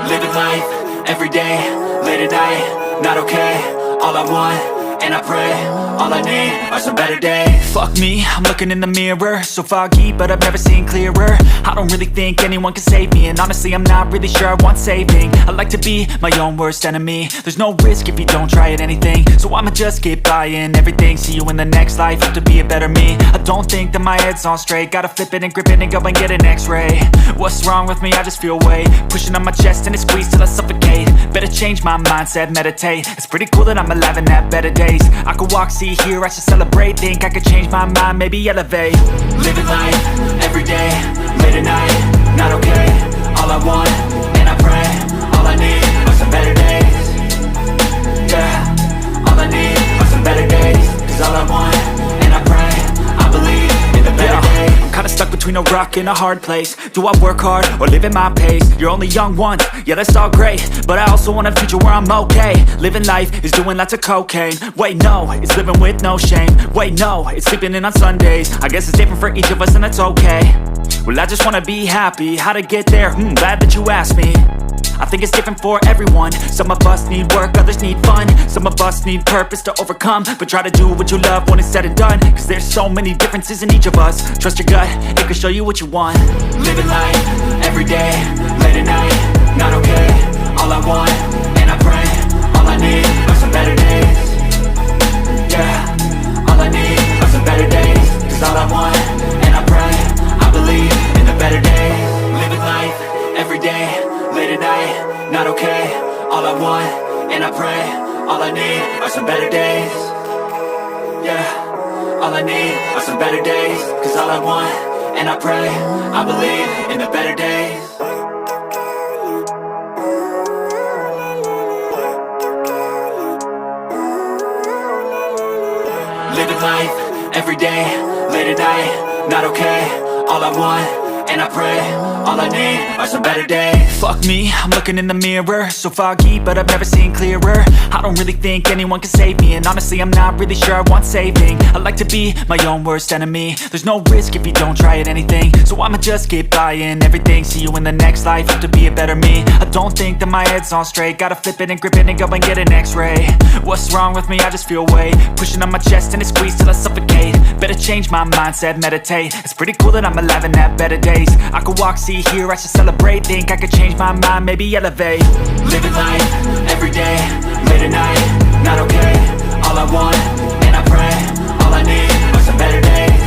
Living life, everyday, late at night, not okay. All I want, and I pray, all I need are some better days. Fuck me, I'm looking in the mirror, so foggy, but I've never seen clearer. I don't really think anyone can save me, and honestly I'm not really sure I want saving. I like to be my own worst enemy. There's no risk if you don't try at anything, so I'ma just get buying everything. See you in the next life, have to be a better me. I don't think that my head's on straight, gotta flip it and grip it and go and get an x-ray. What's wrong with me? I just feel weight pushing on my chest and it squeezes till I suffocate. Better change my mindset, meditate. It's pretty cool that I'm alive and have better days. I could walk, see, hear, I should celebrate. Think I could change my mind, maybe elevate. Living life, everyday, late at night, not okay. All I want, and I pray, all I need are some better days. Yeah, all I need are some better days. Cause all I want, and I pray, I believe in the better days. I'm kinda stuck between a rock and a hard place. Do I work hard or live at my pace? You're only young once, yeah that's all great, but I also want a future where I'm okay. Living life is doing lots of cocaine. Wait no, it's living with no shame. Wait no, it's sleeping in on Sundays. I guess it's different for each of us and that's okay. Well I just wanna be happy, how to get there? Glad that you asked me. I think it's different for everyone. Some of us need work, others need fun. Some of us need purpose to overcome. But try to do what you love when it's said and done, cause there's so many differences in each of us. Trust your gut, it can show you what you want. Living life, everyday, late at night, not okay. All I want, and I pray, all I need are some better days. Yeah, all I need are some better days. Cause all I want, and I pray, I believe in the better days. Living life, everyday, late at night, not okay. All I want, and I pray, all I need are some better days. Yeah, all I need are some better days. Cause all I want, and I pray, I believe in the better days. Living life, everyday, late at night, not okay. All I want, and I pray, all I need are some better days. Fuck me, I'm looking in the mirror, so foggy, but I've never seen clearer. I don't really think anyone can save me, and honestly I'm not really sure I want saving. I like to be my own worst enemy. There's no risk if you don't try at anything, so I'ma just get buying everything. See you in the next life, have to be a better me. I don't think that my head's on straight, gotta flip it and grip it and go and get an x-ray. What's wrong with me? I just feel weight pushing on my chest and it squeezes till I suffocate. Better change my mindset, meditate. It's pretty cool that I'm alive and have better days. I could walk, see, hear, I should celebrate. Think I could change my mind, maybe elevate. Living life, everyday, late at night, not okay. All I want, and I pray, all I need are some better days.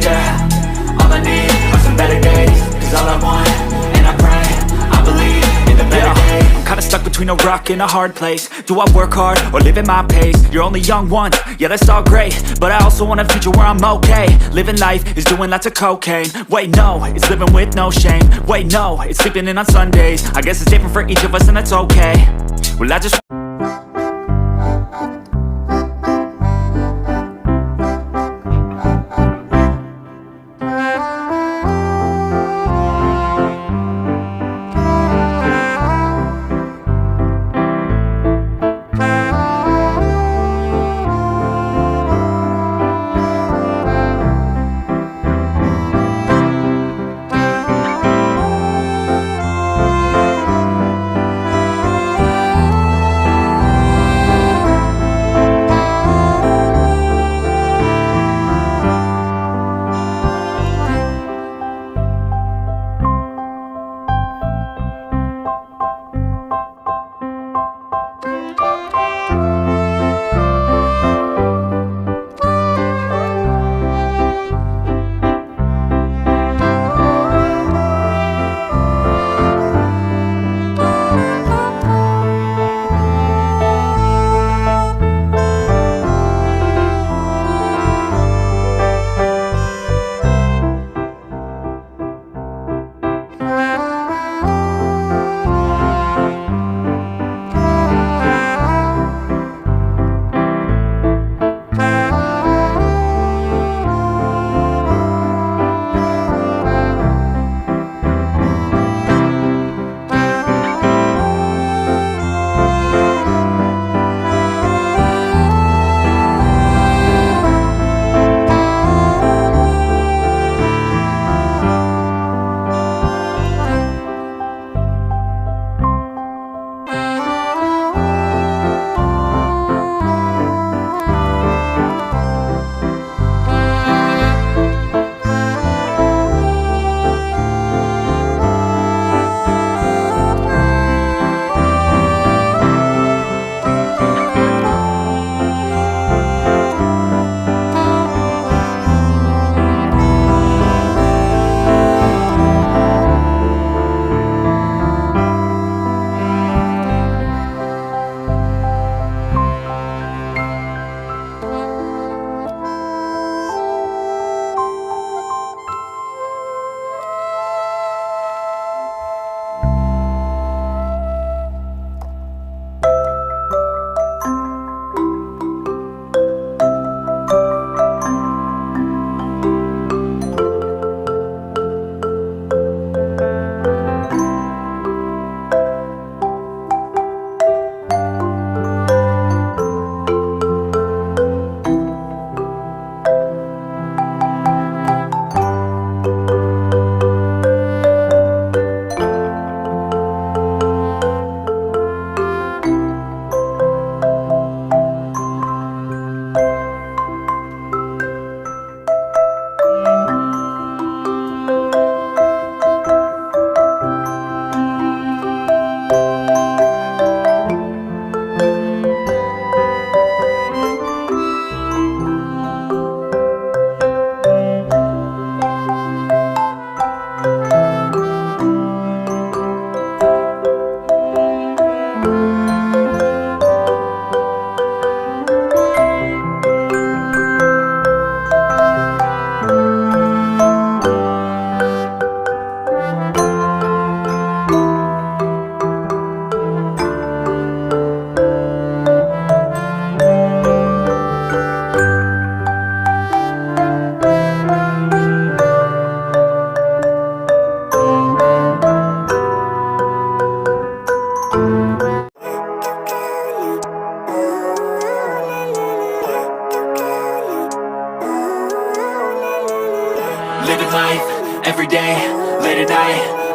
Yeah, all I need are some better days. Cause all I want, and I pray, I believe in the better days. I'm kinda stuck between a rock and a hard place. Do I work hard or live at my pace? You're only young once, yeah that's all great, but I also want a future where I'm okay. Living life is doing lots of cocaine. Wait no, it's living with no shame. Wait no, it's sleeping in on Sundays. I guess it's different for each of us and that's okay. Well I just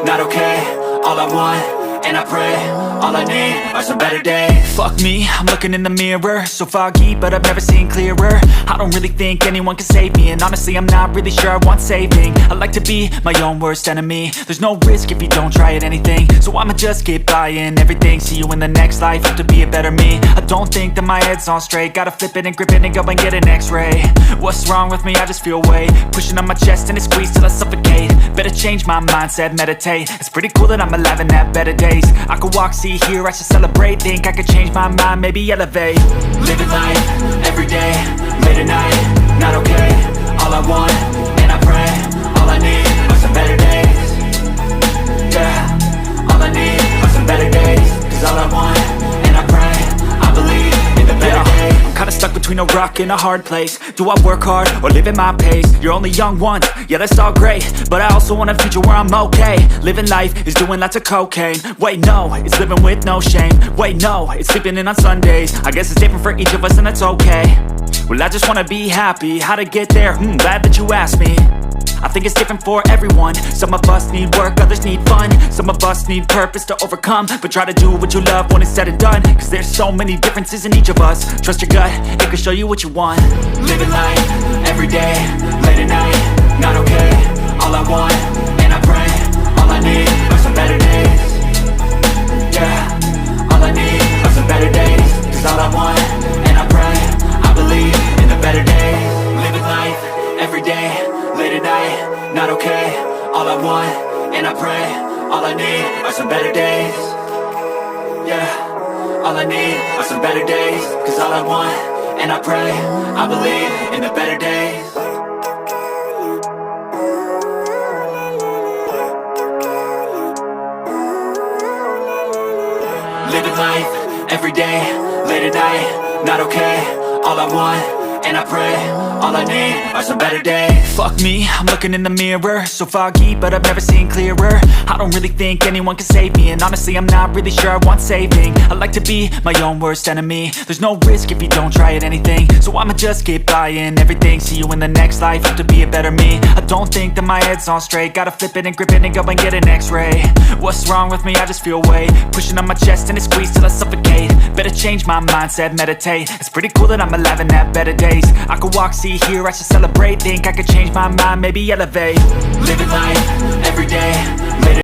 not okay. All I want, and I pray, all I need are some better days. Fuck me, I'm looking in the mirror, so foggy, but I've never seen clearer. I don't really think anyone can save me, and honestly I'm not really sure I want saving. I like to be my own worst enemy. There's no risk if you don't try at anything, so I'ma just get buying everything. See you in the next life, have to be a better me. I don't think that my head's on straight, gotta flip it and grip it and go and get an x-ray. What's wrong with me? I just feel weight pushing on my chest and it squeezes till I suffocate. Better change my mindset, meditate. It's pretty cool that I'm alive and have better days. I could walk, see, hear, I should celebrate. Think I could change my mind, maybe elevate. Living life, everyday, late at night, not okay. All I want, and I pray, all I need are some better days. Yeah, all I need are some better days. Cause all I want, and I pray, I believe in the better days. I'm kinda stuck between a rock and a hard place. Do I work hard or live at my pace? You're only young once, yeah that's all great, but I also want a future where I'm okay. Living life is doing lots of cocaine. Wait no, it's living with no shame. Wait no, it's sleeping in on Sundays. I guess it's different for each of us and that's okay. Well I just wanna be happy, how to get there? Glad that you asked me. I think it's different for everyone. Some of us need work, others need fun. Some of us need purpose to overcome. But try to do what you love when it's said and done. Cause there's so many differences in each of us. Trust your gut, it can show you what you want. Living life, everyday, late at night, not okay. All I want, and I pray, all I need are some better days. Yeah, all I need are some better days. Cause all I want, and I pray, I believe in the better days. Living life, everyday, late at night, not okay. All I want, and I pray, all I need are some better days. Yeah, all I need are some better days. Cause all I want, and I pray, I believe in the better days. Living life, everyday, late at night, not okay. All I want, and I pray, all I need are some better days. Fuck me, I'm looking in the mirror, so foggy, but I've never seen clearer. I don't really think anyone can save me, and honestly I'm not really sure I want saving. I like to be my own worst enemy. There's no risk if you don't try at anything, so I'ma just get buying everything. See you in the next life, have to be a better me. I don't think that my head's on straight, gotta flip it and grip it and go and get an x-ray. What's wrong with me? I just feel weight pushing on my chest and it squeezes till I suffocate. Better change my mindset, meditate. It's pretty cool that I'm alive and have better days. I could walk, see, hear, I should celebrate. Think I could change my mind, maybe elevate. Living life, everyday, late